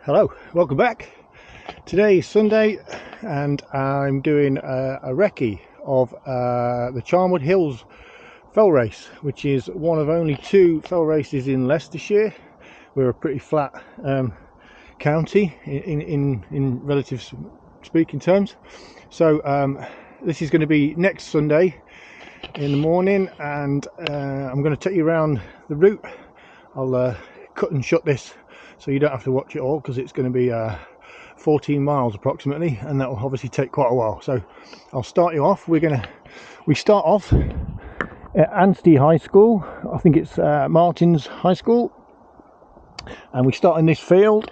Hello, welcome back. Today is Sunday and I'm doing a recce of the Charnwood Hills fell race, which is one of only two fell races in Leicestershire. We're a pretty flat county in relative speaking terms. So this is going to be next Sunday in the morning, and I'm going to take you around the route. I'll cut and shut this so you don't have to watch it all, because it's going to be 14 miles approximately, and that will obviously take quite a while. So I'll start you off. We start off at Anstey High School. I think it's Martin's High School, and we start in this field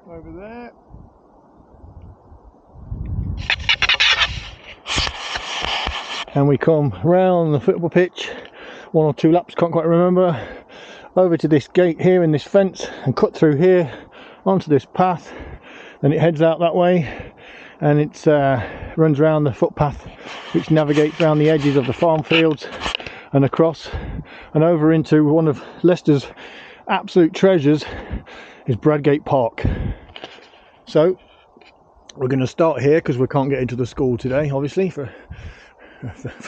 over there. And we come round the football pitch, one or two laps, can't quite remember, over to this gate here in this fence, and cut through here onto this path. Then it heads out that way, and it runs around the footpath which navigates around the edges of the farm fields and across and over into one of Leicester's absolute treasures, is Bradgate Park. So we're going to start here because we can't get into the school today, obviously, for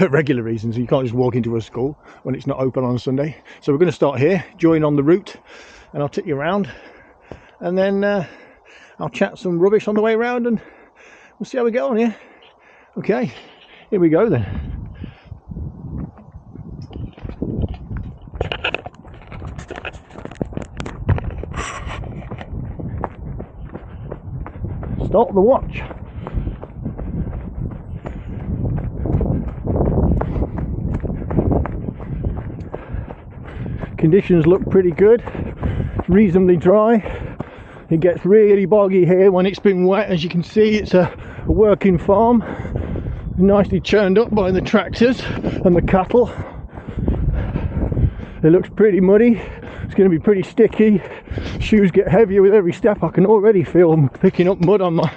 regular reasons. You can't just walk into a school when it's not open on a Sunday. So we're going to start here, join on the route, and I'll take you around, and then I'll chat some rubbish on the way around, and we'll see how we get on here. Okay, here we go then. Start the watch. Conditions look pretty good, reasonably dry. It gets really boggy here when it's been wet. As you can see, it's a working farm, nicely churned up by the tractors and the cattle. It looks pretty muddy. It's going to be pretty sticky. Shoes get heavier with every step. I can already feel them picking up mud on my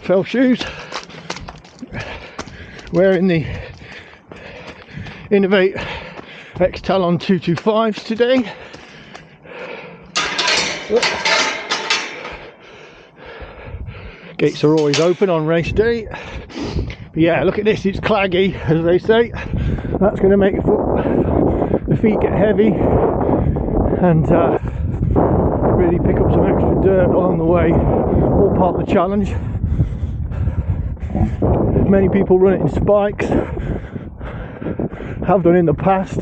fell shoes. Wearing the Innovate X-Talon 225s today. Gates are always open on race day. But yeah, look at this, it's claggy, as they say. That's going to make the feet get heavy and really pick up some extra dirt along the way. All part of the challenge. Many people run it in spikes, have done in the past.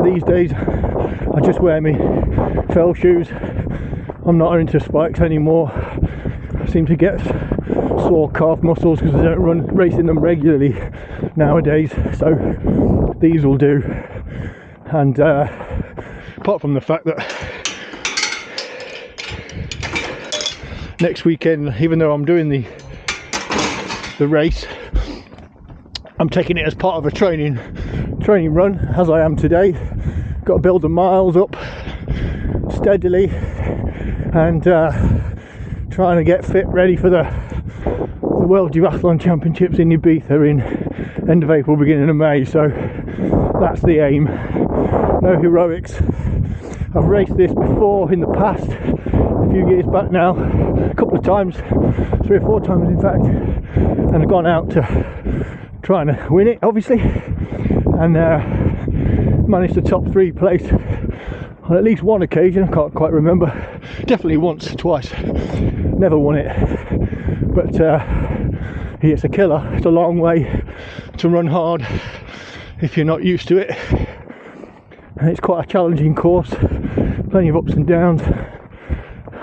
These days I just wear my fell shoes. I'm not into spikes anymore. I seem to get sore calf muscles because I don't run racing them regularly nowadays, so these will do. And apart from the fact that next weekend, even though I'm doing the race, I'm taking it as part of a training run, as I am today. Got to build the miles up steadily, and trying to get fit, ready for the World Duathlon Championships in Ibiza in end of April, beginning of May. So that's the aim. No heroics. I've raced this before in the past, a few years back now, a couple of times, 3 or 4 times in fact, and I've gone out to trying to win it, obviously, and managed to top 3 place on at least one occasion. I can't quite remember, definitely once, twice, never won it. But it's a killer. It's a long way to run hard if you're not used to it, and it's quite a challenging course, plenty of ups and downs,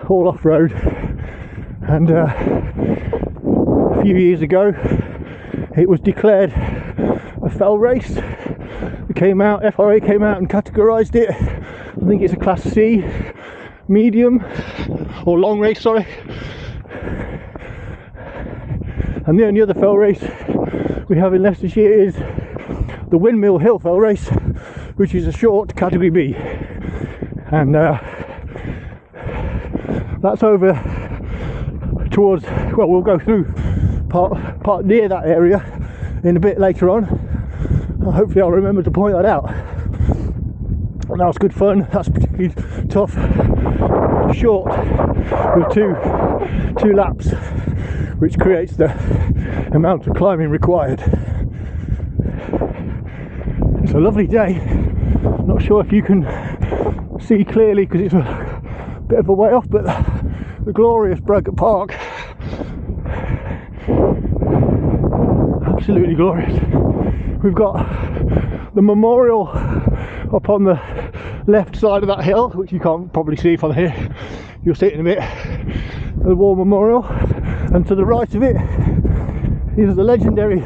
all off-road. And a few years ago it was declared a fell race. FRA came out and categorised it. I think it's a class C medium or long race, sorry. And the only other fell race we have in Leicestershire is the Windmill Hill fell race, which is a short category B, and that's over towards, well, we'll go through part near that area in a bit later on. Hopefully I'll remember to point that out. And that was good fun. That's particularly tough, short, with two laps, which creates the amount of climbing required. It's a lovely day. Not sure if you can see clearly because it's a bit of a way off, but the glorious Bradgate Park, absolutely glorious. We've got the memorial up on the left side of that hill, which you can't probably see from here, you'll see it in a bit, the war memorial, and to the right of it is the legendary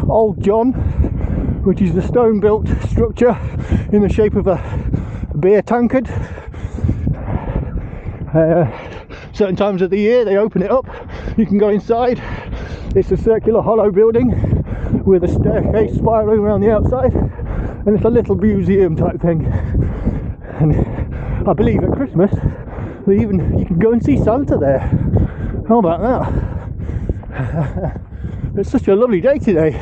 Old John, which is the stone built structure in the shape of a beer tankard. Certain times of the year they open it up, you can go inside. It's a circular hollow building with a staircase spiraling around the outside, and it's a little museum type thing. And I believe at Christmas you can go and see Santa there. How about that? It's such a lovely day today.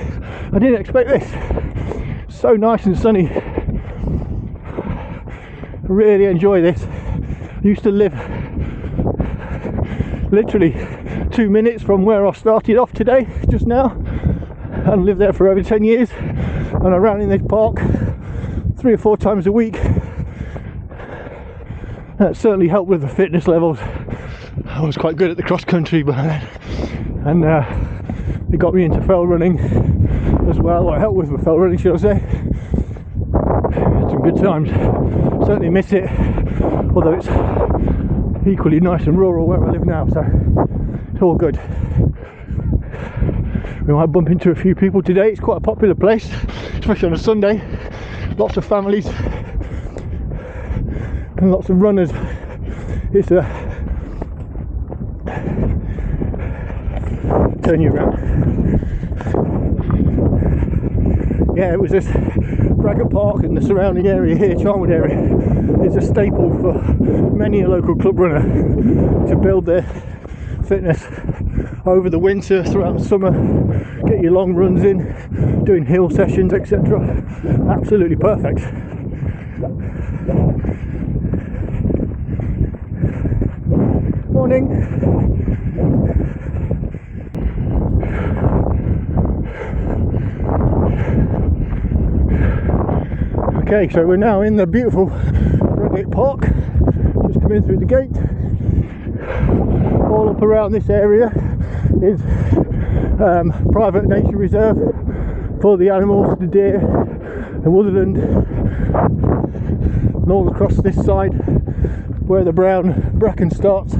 I didn't expect this. So nice and sunny. I really enjoy this. I used to live literally 2 minutes from where I started off today, just now, and lived there for over 10 years, and I ran in this park 3 or 4 times a week. That certainly helped with the fitness levels. I was quite good at the cross country by then, and it got me into fell running as well, or helped with the fell running, should I say. Some good times. Certainly miss it, although it's equally nice and rural where I live now, so it's all good. We might bump into a few people today. It's quite a popular place, especially on a Sunday. Lots of families and lots of runners. It's a turn you around. Yeah, it was this Bradgate Park and the surrounding area here, Charnwood area, is a staple for many a local club runner to build their fitness over the winter, throughout the summer, get your long runs in, doing hill sessions, etc. Absolutely perfect. Morning. Okay, so we're now in the beautiful Bradgate Park, just come in through the gate. All up around this area is private nature reserve for the animals, the deer, the woodland, and all across this side where the brown bracken starts,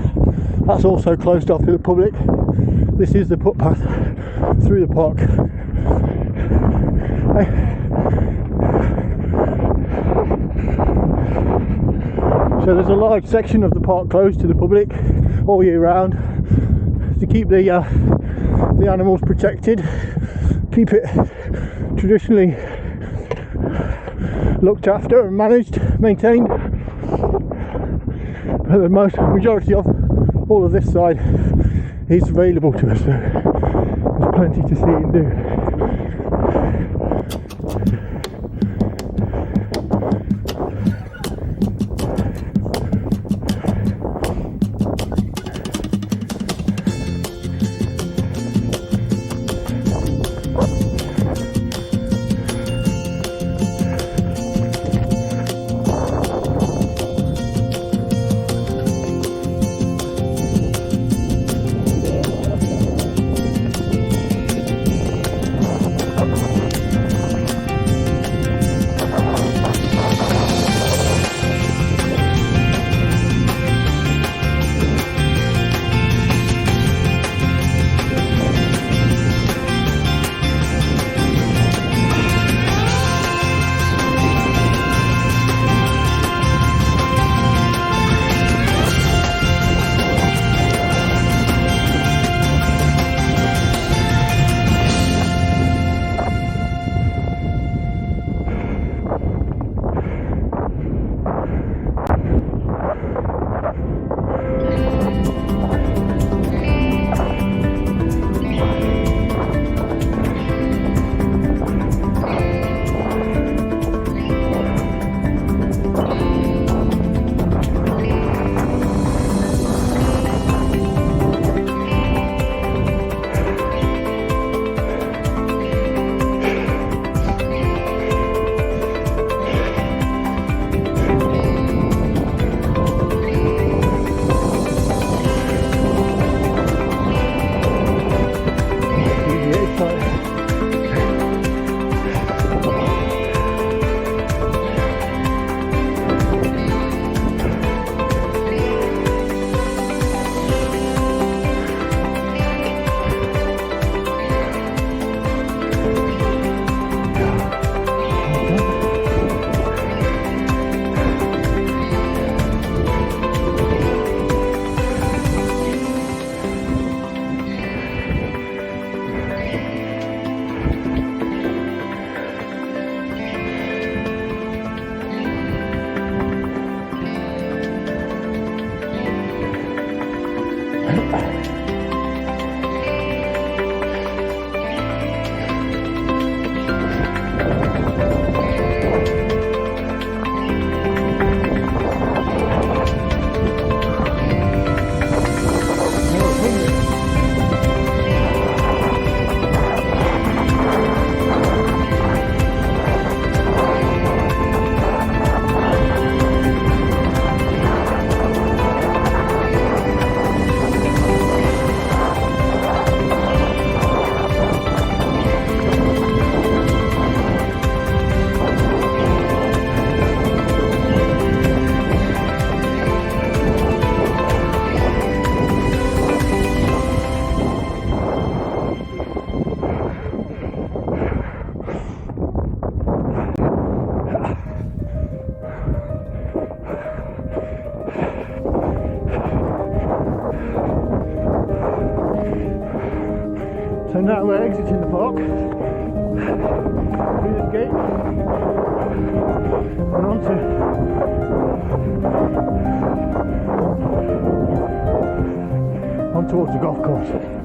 that's also closed off to the public. This is the footpath through the park. So there's a large section of the park closed to the public all year round to keep the animals protected, keep it traditionally looked after and managed, maintained. But the majority of all of this side is available to us, so there's plenty to see and do. So now we're exiting the park through this gate and on towards the golf course.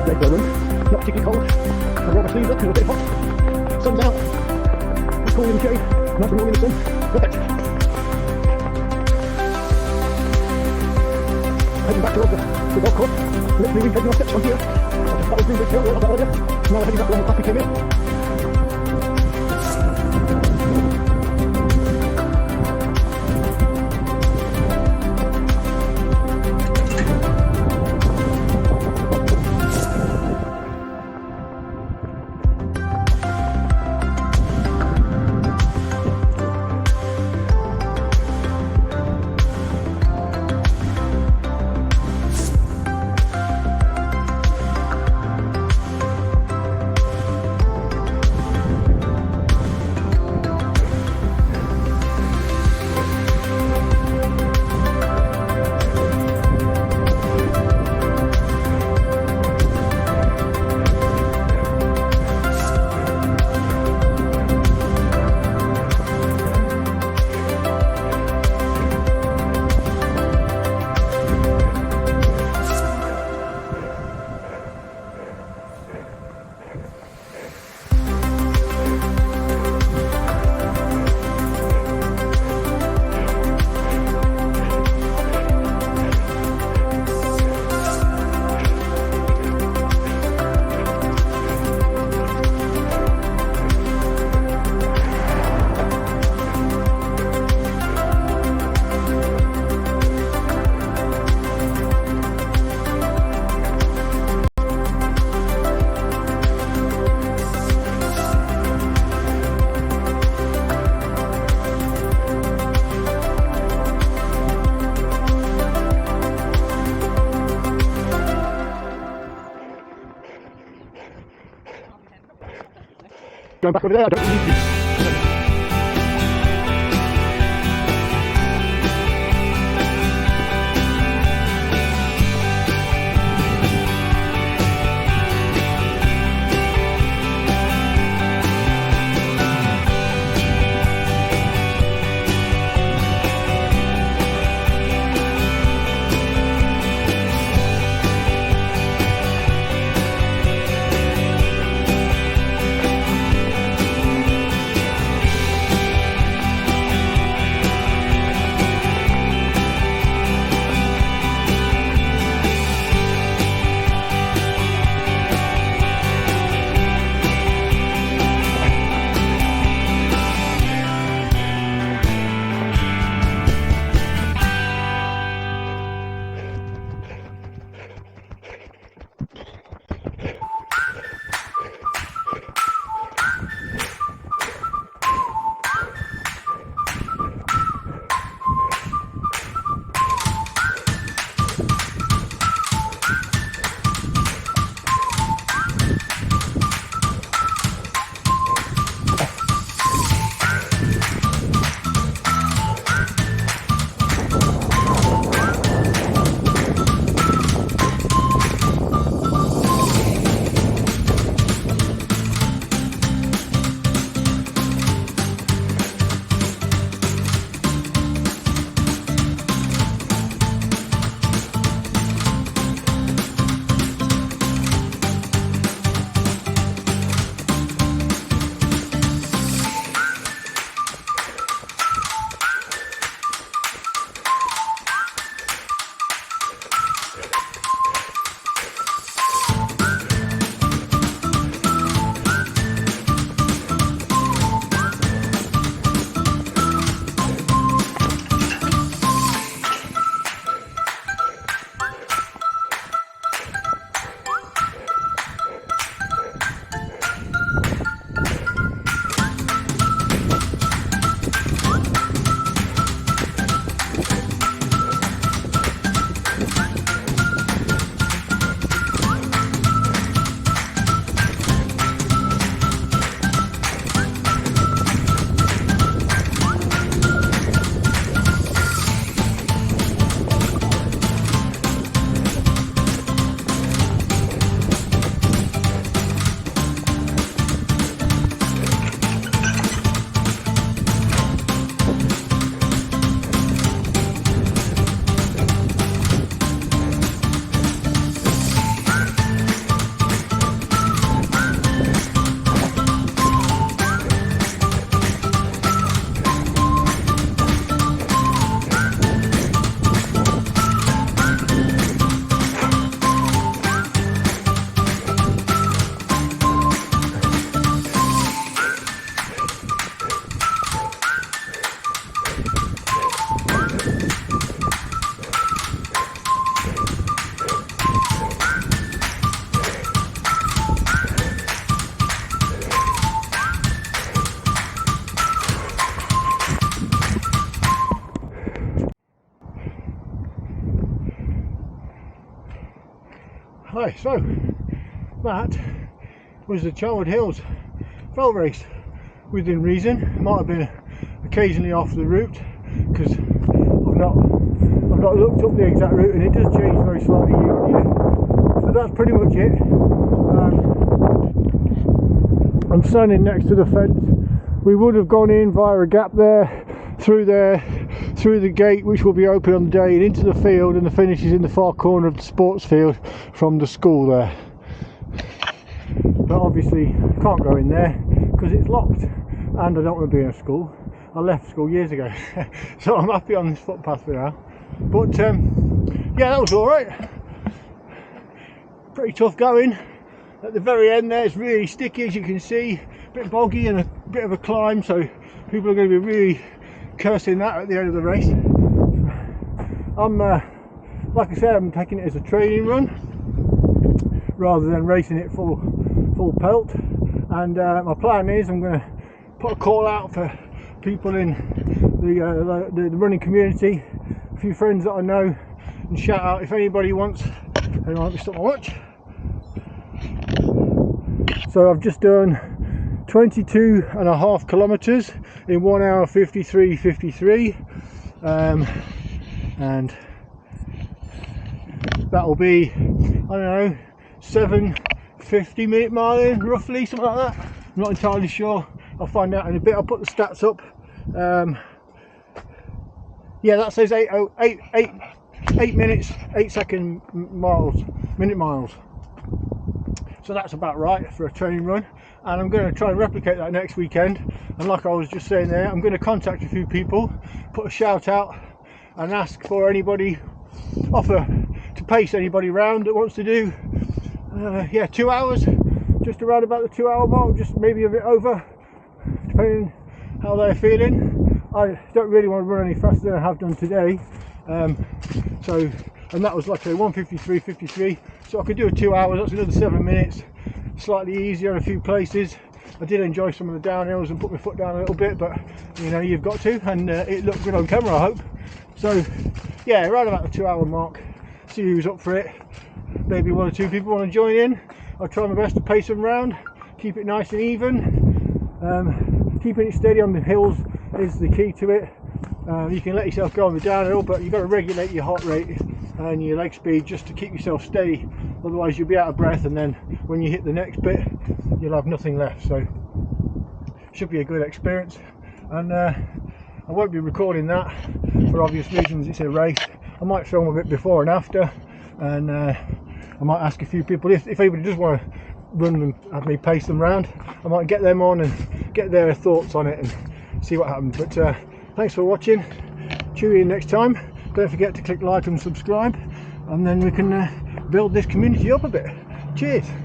today for a run. Not particularly cold. I've got my sleeves up because it's a bit hot. Sun's out. It's cool in the shade. Nice and warm in the sun. Perfect. Heading back towards the golf course. Literally taking our steps from here. That was Broombriggs Hill, a little bit earlier. Now we're heading back where the coffee came in. Going back over there, I don't need to. Okay, so that was the Charnwood Hills fell race within reason. Might have been occasionally off the route because I've not looked up the exact route, and it does change very slightly year on year. So that's pretty much it. I'm standing next to the fence. We would have gone in via a gap there, through the gate, which will be open on the day, and into the field, and the finish is in the far corner of the sports field from the school there. But obviously can't go in there because it's locked, and I don't want to be in a school. I left school years ago, so I'm happy on this footpath for now. But yeah, that was alright. Pretty tough going. At the very end there, it's really sticky, as you can see, a bit boggy and a bit of a climb, so people are going to be really cursing that at the end of the race. I'm like I said, I'm taking it as a training run rather than racing it full pelt, and my plan is I'm going to put a call out for people in the running community, a few friends that I know, and shout out if anybody wants. Hang on, let me stop my watch. So I've just done 22.5 kilometers in 1 hour 53:53, and that'll be, I don't know, 7:50 minute mile in, roughly, something like that. I'm not entirely sure. I'll find out in a bit. I'll put the stats up. Yeah, that says 8 minutes 8-second minute miles. So that's about right for a training run, and I'm going to try and replicate that next weekend. And like I was just saying there, I'm going to contact a few people, put a shout out and ask for anybody, offer to pace anybody around that wants to do 2 hours, just around about the 2 hour mark, just maybe a bit over, depending how they're feeling. I don't really want to run any faster than I have done today, and that was like a 1:53:53, so I could do a 2 hours. That's another 7 minutes, slightly easier in a few places. I did enjoy some of the downhills and put my foot down a little bit, but you know, you've got to, and it looked good on camera, I hope. So yeah, around about the 2 hour mark, see who's up for it. Maybe 1 or 2 people want to join in. I'll try my best to pace them round, keep it nice and even. Keeping it steady on the hills is the key to it. You can let yourself go on the downhill, but you've got to regulate your heart rate and your leg speed just to keep yourself steady, otherwise you'll be out of breath, and then when you hit the next bit you'll have nothing left. So should be a good experience, and I won't be recording that for obvious reasons. It's a race. I might film a bit before and after, and I might ask a few people if anybody does want to run and have me pace them round. I might get them on and get their thoughts on it and see what happens. But thanks for watching. Tune in next time. Don't forget to click like and subscribe, and then we can build this community up a bit. Cheers.